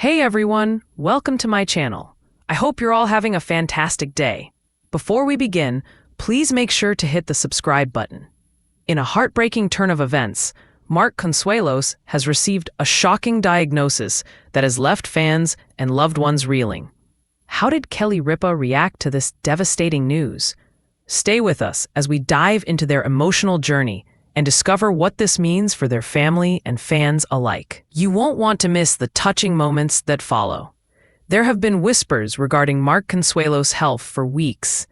Hey everyone, welcome to my channel. I hope you're all having a fantastic day. Before we begin, please make sure to hit the subscribe button. In a heartbreaking turn of events, Mark Consuelos has received a shocking diagnosis that has left fans and loved ones reeling. How did Kelly Ripa react to this devastating news? Stay with us as we dive into their emotional journey and discover what this means for their family and fans alike. You won't want to miss the touching moments that follow. There have been whispers regarding Mark Consuelos' health for weeks.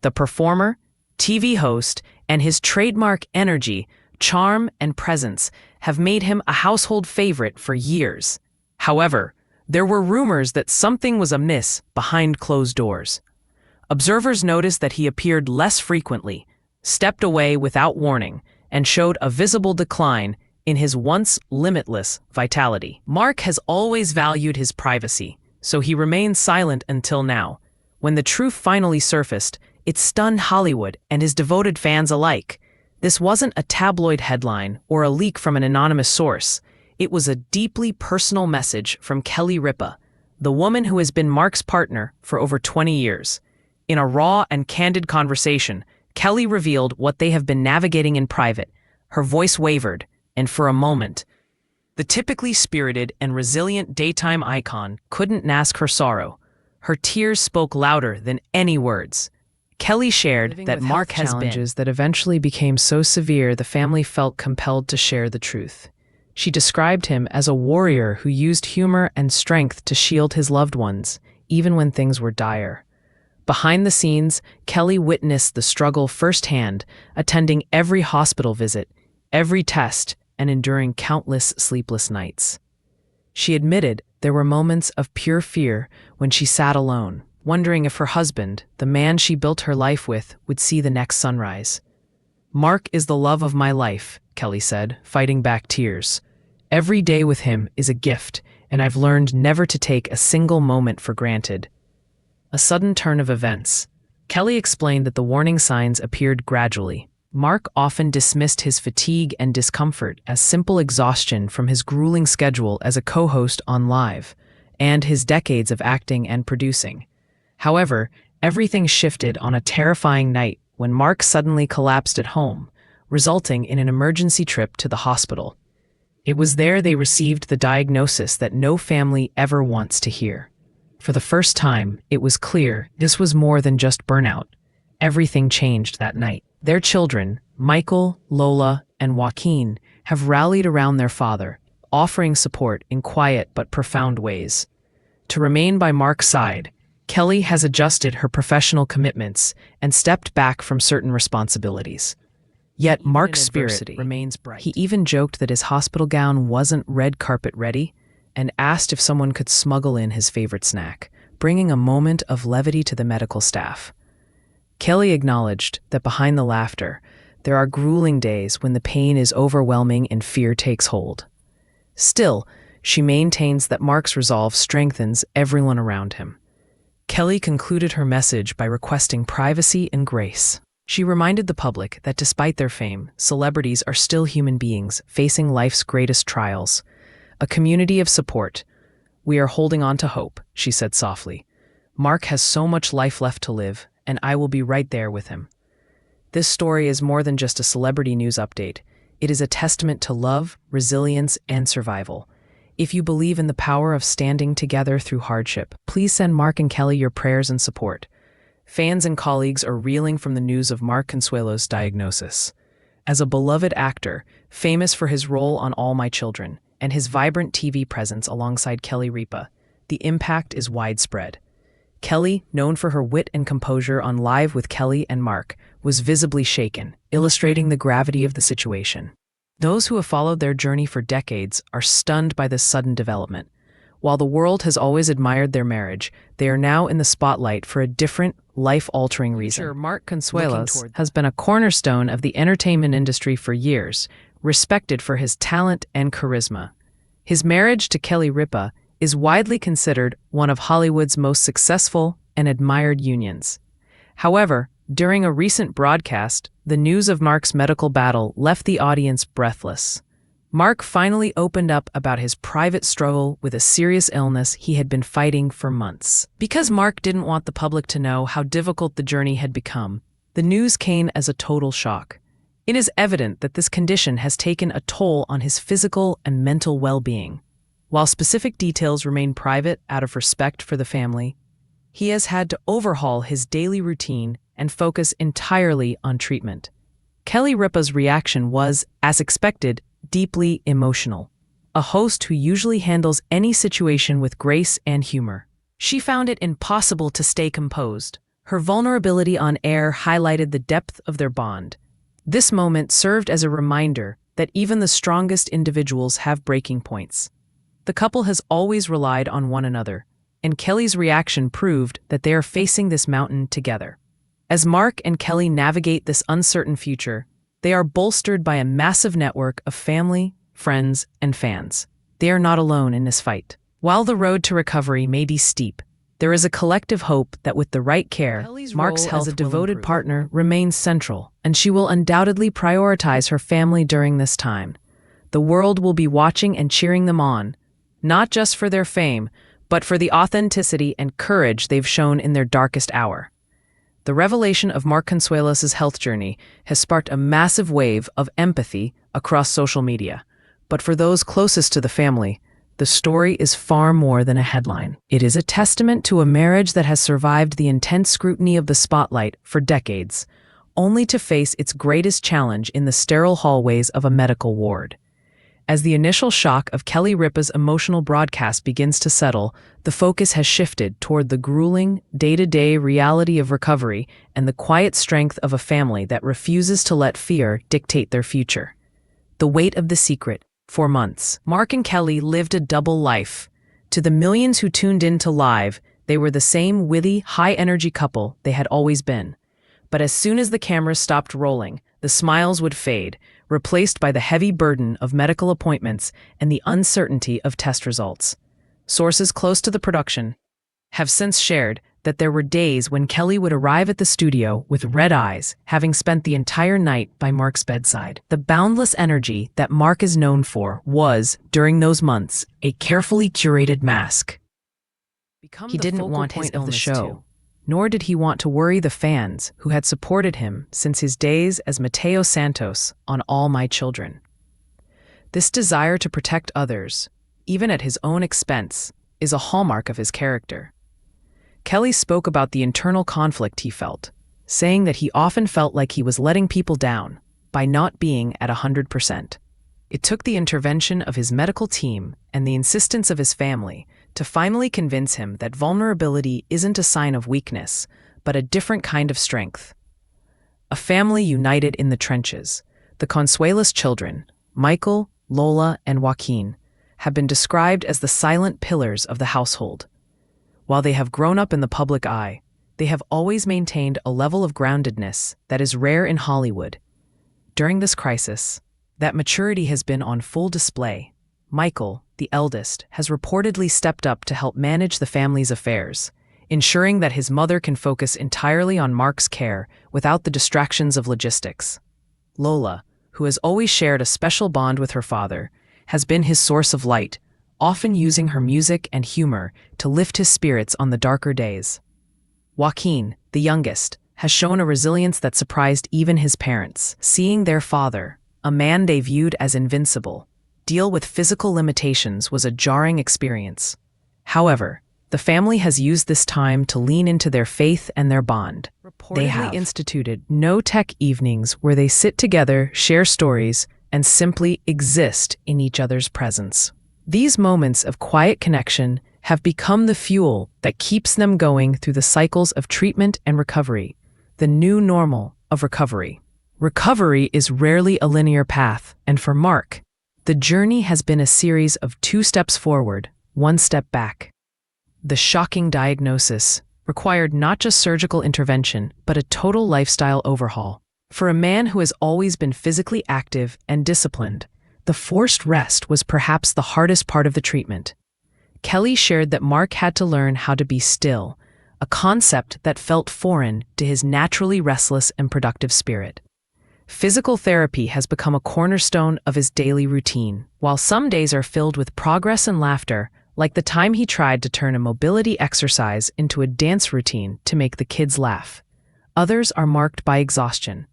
The performer, TV host, and his trademark energy, charm, and presence have made him a household favorite for years. However, there were rumors that something was amiss behind closed doors. Observers noticed that he appeared less frequently, stepped away without warning, and showed a visible decline in his once limitless vitality. Mark has always valued his privacy, so he remained silent until now. When the truth finally surfaced, it stunned Hollywood and his devoted fans alike. This wasn't a tabloid headline or a leak from an anonymous source. It was a deeply personal message from Kelly Ripa, the woman who has been Mark's partner for over 20 years. In a raw and candid conversation, Kelly revealed what they have been navigating in private. Her voice wavered, and for a moment, the typically spirited and resilient daytime icon couldn't mask her sorrow. Her tears spoke louder than any words. Kelly shared that Mark has challenges that eventually became so severe the family felt compelled to share the truth. She described him as a warrior who used humor and strength to shield his loved ones, even when things were dire. Behind the scenes, Kelly witnessed the struggle firsthand, attending every hospital visit, every test, and enduring countless sleepless nights. She admitted there were moments of pure fear when she sat alone, wondering if her husband, the man she built her life with, would see the next sunrise. "Mark is the love of my life," Kelly said, fighting back tears. "Every day with him is a gift, and I've learned never to take a single moment for granted." A sudden turn of events. Kelly explained that the warning signs appeared gradually. Mark often dismissed his fatigue and discomfort as simple exhaustion from his grueling schedule as a co-host on Live, and his decades of acting and producing. However, everything shifted on a terrifying night when Mark suddenly collapsed at home, resulting in an emergency trip to the hospital. It was there they received the diagnosis that no family ever wants to hear. For the first time, it was clear this was more than just burnout. Everything changed that night. Their children, Michael, Lola, and Joaquin, have rallied around their father, offering support in quiet but profound ways. To remain by Mark's side, Kelly has adjusted her professional commitments and stepped back from certain responsibilities. Yet Mark's spirit remains bright. He even joked that his hospital gown wasn't red carpet ready, and asked if someone could smuggle in his favorite snack, bringing a moment of levity to the medical staff. Kelly acknowledged that behind the laughter, there are grueling days when the pain is overwhelming and fear takes hold. Still, she maintains that Mark's resolve strengthens everyone around him. Kelly concluded her message by requesting privacy and grace. She reminded the public that despite their fame, celebrities are still human beings facing life's greatest trials. "A community of support. We are holding on to hope," she said softly. "Mark has so much life left to live, and I will be right there with him." This story is more than just a celebrity news update. It is a testament to love, resilience, and survival. If you believe in the power of standing together through hardship, please send Mark and Kelly your prayers and support. Fans and colleagues are reeling from the news of Mark Consuelos' diagnosis. As a beloved actor, famous for his role on All My Children, and his vibrant TV presence alongside Kelly Ripa, the impact is widespread. Kelly, known for her wit and composure on Live with Kelly&Mark, was visibly shaken, illustrating the gravity of the situation. Those who have followed their journey for decades are stunned by this sudden development. While the world has always admired their marriage, they are now in the spotlight for a different, life-altering reason. Mark Consuelos has been a cornerstone of the entertainment industry for years, respected for his talent and charisma. His marriage to Kelly Ripa is widely considered one of Hollywood's most successful and admired unions. However, during a recent broadcast, the news of Mark's medical battle left the audience breathless. Mark finally opened up about his private struggle with a serious illness he had been fighting for months. Because Mark didn't want the public to know how difficult the journey had become, the news came as a total shock. It is evident that this condition has taken a toll on his physical and mental well-being. While specific details remain private out of respect for the family, he has had to overhaul his daily routine and focus entirely on treatment. Kelly Ripa's reaction was, as expected, deeply emotional. A host who usually handles any situation with grace and humor. She found it impossible to stay composed. Her vulnerability on air highlighted the depth of their bond. This moment served as a reminder that even the strongest individuals have breaking points. The couple has always relied on one another, and Kelly's reaction proved that they are facing this mountain together. As Mark and Kelly navigate this uncertain future, they are bolstered by a massive network of family, friends, and fans. They are not alone in this fight. While the road to recovery may be steep, there is a collective hope that with the right care, Mark's health as a devoted partner remains central, and she will undoubtedly prioritize her family during this time. The world will be watching and cheering them on, not just for their fame, but for the authenticity and courage they've shown in their darkest hour. The revelation of Mark Consuelos' health journey has sparked a massive wave of empathy across social media. But for those closest to the family, the story is far more than a headline. It is a testament to a marriage that has survived the intense scrutiny of the spotlight for decades, only to face its greatest challenge in the sterile hallways of a medical ward. As the initial shock of Kelly Ripa's emotional broadcast begins to settle, the focus has shifted toward the grueling, day-to-day reality of recovery and the quiet strength of a family that refuses to let fear dictate their future. The weight of the secret. For months, Mark and Kelly lived a double life. To the millions who tuned in to live, they were the same witty, high-energy couple they had always been. But as soon as the cameras stopped rolling, the smiles would fade, replaced by the heavy burden of medical appointments and the uncertainty of test results. Sources close to the production have since shared that there were days when Kelly would arrive at the studio with red eyes, having spent the entire night by Mark's bedside. The boundless energy that Mark is known for was, during those months, a carefully curated mask. He didn't want his illness to show, nor did he want to worry the fans who had supported him since his days as Mateo Santos on All My Children. This desire to protect others, even at his own expense, is a hallmark of his character. Kelly spoke about the internal conflict he felt, saying that he often felt like he was letting people down by not being at 100%. It took the intervention of his medical team and the insistence of his family to finally convince him that vulnerability isn't a sign of weakness, but a different kind of strength. A family united in the trenches, the Consuelos children, Michael, Lola, and Joaquin, have been described as the silent pillars of the household. While they have grown up in the public eye, they have always maintained a level of groundedness that is rare in Hollywood. During this crisis, that maturity has been on full display. Michael, the eldest, has reportedly stepped up to help manage the family's affairs, ensuring that his mother can focus entirely on Mark's care without the distractions of logistics. Lola, who has always shared a special bond with her father, has been his source of light, often using her music and humor to lift his spirits on the darker days. Joaquin, the youngest, has shown a resilience that surprised even his parents, seeing their father, a man they viewed as invincible, deal with physical limitations was a jarring experience. However, the family has used this time to lean into their faith and their bond. They have instituted no-tech evenings where they sit together, share stories, and simply exist in each other's presence. These moments of quiet connection have become the fuel that keeps them going through the cycles of treatment and recovery, the new normal of recovery. Recovery is rarely a linear path, and for Mark, the journey has been a series of 2 steps forward, 1 step back. The shocking diagnosis required not just surgical intervention, but a total lifestyle overhaul. For a man who has always been physically active and disciplined, the forced rest was perhaps the hardest part of the treatment. Kelly shared that Mark had to learn how to be still, a concept that felt foreign to his naturally restless and productive spirit. Physical therapy has become a cornerstone of his daily routine. While some days are filled with progress and laughter, like the time he tried to turn a mobility exercise into a dance routine to make the kids laugh, others are marked by exhaustion.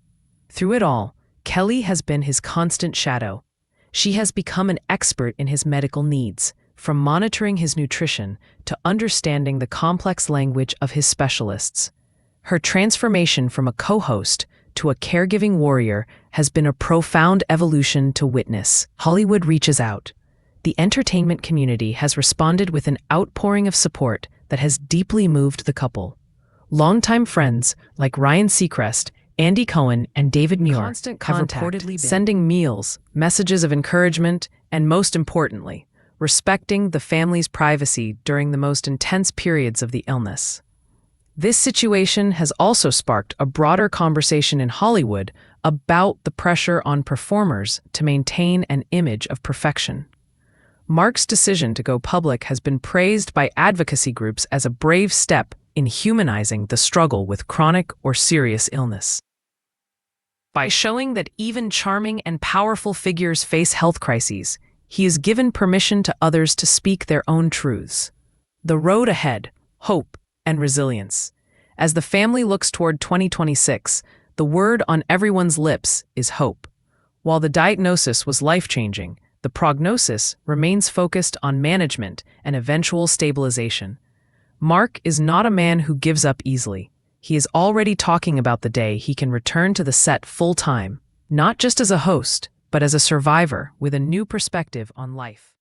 Through it all, Kelly has been his constant shadow. She has become an expert in his medical needs, from monitoring his nutrition to understanding the complex language of his specialists. Her transformation from a co-host to a caregiving warrior has been a profound evolution to witness. Hollywood reaches out. The entertainment community has responded with an outpouring of support that has deeply moved the couple. Longtime friends like Ryan Seacrest, Andy Cohen, and David Muir have reportedly been sending meals, messages of encouragement, and most importantly, respecting the family's privacy during the most intense periods of the illness. This situation has also sparked a broader conversation in Hollywood about the pressure on performers to maintain an image of perfection. Mark's decision to go public has been praised by advocacy groups as a brave step in humanizing the struggle with chronic or serious illness. By showing that even charming and powerful figures face health crises, he has given permission to others to speak their own truths. The road ahead, hope, and resilience. As the family looks toward 2026, the word on everyone's lips is hope. While the diagnosis was life-changing, the prognosis remains focused on management and eventual stabilization. Mark is not a man who gives up easily. He is already talking about the day he can return to the set full-time, not just as a host, but as a survivor with a new perspective on life.